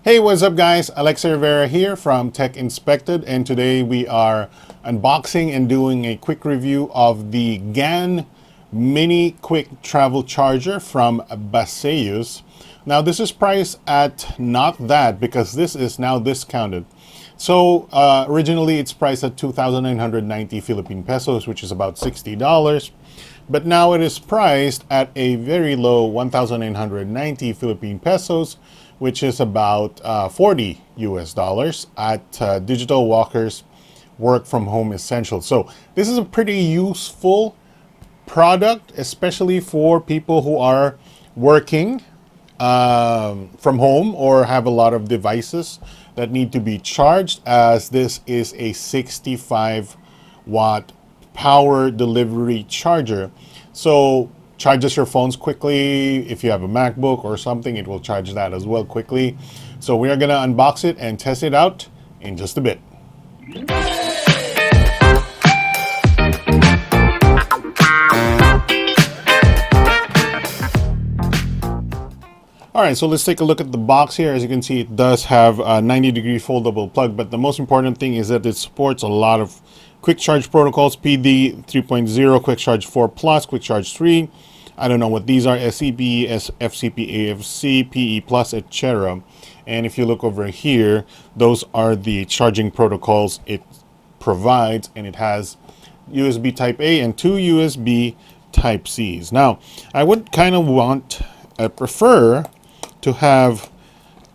Hey, what's up guys? Alexa Rivera here from Tech Inspected, and today we are unboxing and doing a quick review of the GaN mini quick travel charger from Baseus. Now this is priced at not that because this is now discounted. So originally it's priced at 2,990 Philippine pesos, which is about $60. But now it is priced at a very low 1,990 Philippine pesos, which is about 40 US dollars at Digital Walker's Work from Home Essentials. So this is a pretty useful product, especially for people who are working from home or have a lot of devices that need to be charged, as this is a 65 watt power delivery charger. So charges your phones quickly. If you have a MacBook or something, it will charge that as well quickly. So we are going to unbox it and test it out in just a bit. All right, so let's take a look at the box here. As you can see, it does have a 90-degree foldable plug, but the most important thing is that it supports a lot of quick charge protocols: PD 3.0, Quick Charge 4 Plus, Quick Charge 3. I don't know what these are: SCP, FCP, AFC, PE Plus, etc. And if you look over here, those are the charging protocols it provides, and it has USB Type A and two USB Type Cs. Now, I would kind of prefer to have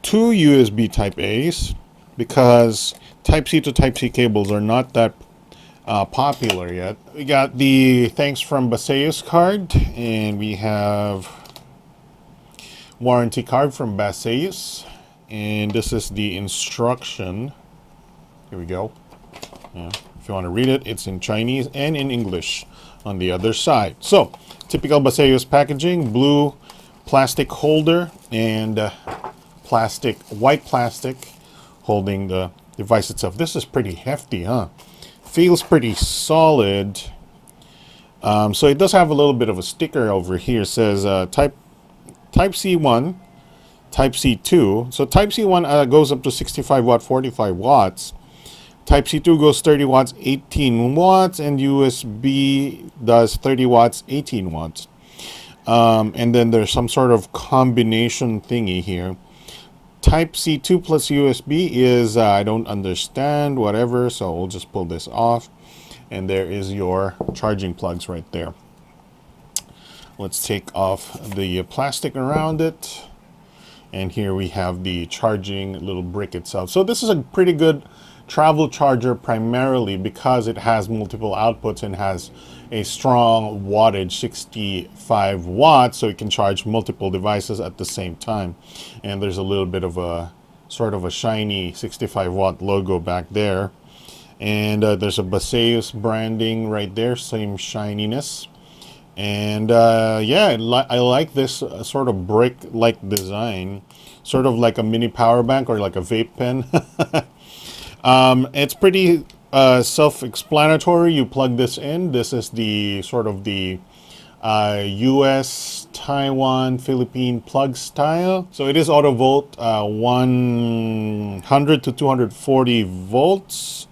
two USB Type A's because Type C to Type C cables are not that popular yet. We got the thanks from Baseus card, and we have warranty card from Baseus, and this is the instruction. Here we go. Yeah. If you want to read it, it's in Chinese and in English on the other side. So, typical Baseus packaging: blue plastic holder and white plastic holding the device itself. This is pretty hefty, huh? Feels pretty solid. So it does have a little bit of a sticker over here. It says Type C1, Type C2. So Type C1 goes up to 65 watt, 45 watts. Type C2 goes 30 watts, 18 watts, and USB does 30 watts, 18 watts. And then there's some sort of combination thingy here. Type C2 plus USB is, I don't understand, whatever, so we'll just pull this off. And there is your charging plugs right there. Let's take off the plastic around it. And here we have the charging little brick itself. So this is a pretty good travel charger, primarily because it has multiple outputs and has a strong wattage, 65 watts, so it can charge multiple devices at the same time. And there's a little bit of a sort of a shiny 65 watt logo back there. And there's a Baseus branding right there, same shininess. And yeah, I like this sort of brick-like design, sort of like a mini power bank or like a vape pen. It's pretty self-explanatory. You plug this in. This is the sort of the US, Taiwan, Philippine plug style. So it is auto volt, 100 to 240 volts.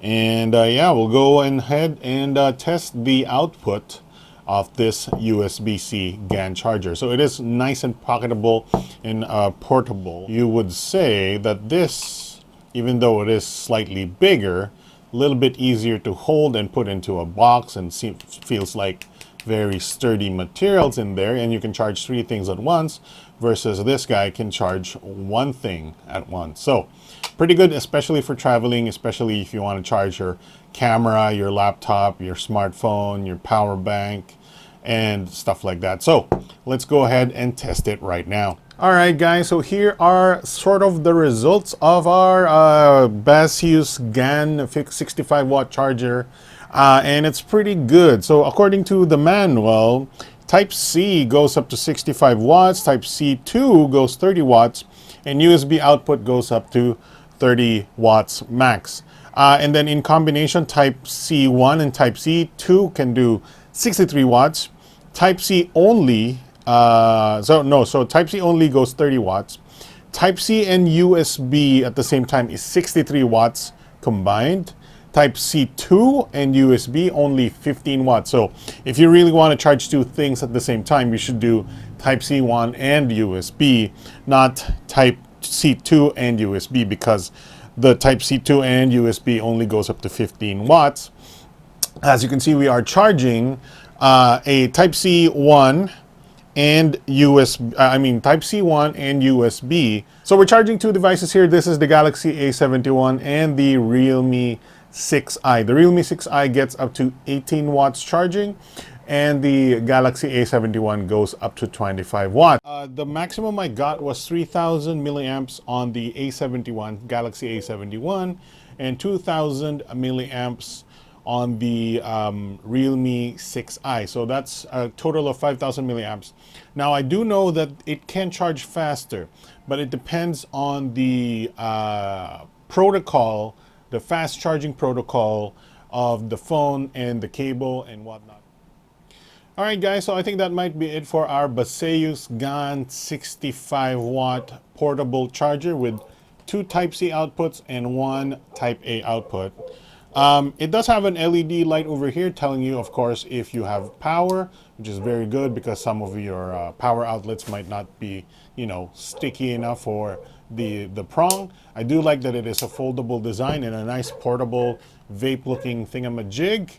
And yeah, we'll go ahead and test the output of this USB-C GaN charger. So it is nice and pocketable and portable. You would say that this, even though it is slightly bigger, a little bit easier to hold and put into a box, and feels like very sturdy materials in there, and you can charge three things at once, versus this guy can charge one thing at once. So pretty good, especially for traveling, especially if you want to charge your camera, your laptop, your smartphone, your power bank, and stuff like that. So let's go ahead and test it right now. All right, guys, so here are sort of the results of our Baseus GaN 65 watt charger, and it's pretty good. So according to the manual, Type C goes up to 65 watts, Type C2 goes 30 watts, and USB output goes up to 30 watts max. And then in combination, Type C1 and Type C2 can do 63 watts. Type C only So Type C only goes 30 watts. Type-C and USB at the same time is 63 watts combined. Type-C 2 and USB only 15 watts. So if you really want to charge two things at the same time, you should do Type-C 1 and USB, not Type-C 2 and USB, because the Type-C 2 and USB only goes up to 15 watts. As you can see, we are charging a Type-C 1 and Type-C 1 and USB. So we're charging two devices here. This is the Galaxy A71 and the Realme 6i. The Realme 6i gets up to 18 watts charging, and the Galaxy A71 goes up to 25 watts. The maximum I got was 3,000 milliamps on the A71, Galaxy A71, and 2,000 milliamps on the Realme 6i. So that's a total of 5,000 milliamps. Now I do know that it can charge faster, but it depends on the protocol, the fast charging protocol of the phone and the cable and whatnot. All right, guys, so I think that might be it for our Baseus GaN 65 watt portable charger with two Type-C outputs and one Type-A output. It does have an LED light over here telling you, of course, if you have power, which is very good because some of your power outlets might not be, sticky enough for the prong. I do like that it is a foldable design and a nice portable vape-looking thingamajig.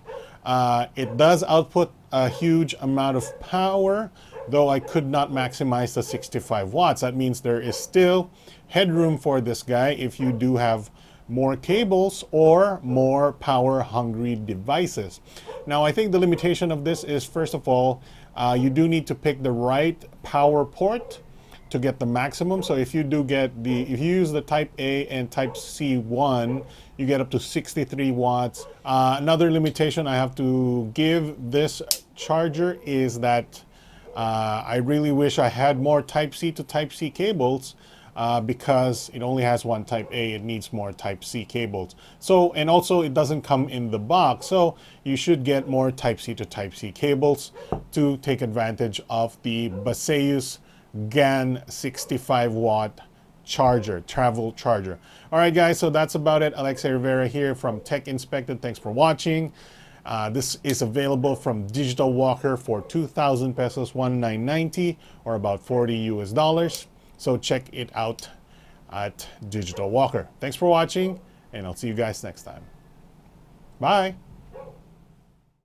It does output a huge amount of power, though I could not maximize the 65 watts. That means there is still headroom for this guy if you do have more cables or more power hungry devices. Now I think the limitation of this is, first of all, you do need to pick the right power port to get the maximum. So if you use the Type-A and Type-C 1, you get up to 63 watts. Another limitation I have to give this charger is that I really wish I had more Type-C to Type-C cables, because it only has one Type-A, it needs more Type-C cables. So, and also it doesn't come in the box, so you should get more Type-C to Type-C cables to take advantage of the Baseus GaN 65 watt charger, travel charger. All right, guys, so that's about it. Alexei Rivera here from Tech Inspected. Thanks for watching. This is available from Digital Walker for 2,000 pesos, 1,990, or about $40 US. So check it out at Digital Walker. Thanks for watching, and I'll see you guys next time. Bye.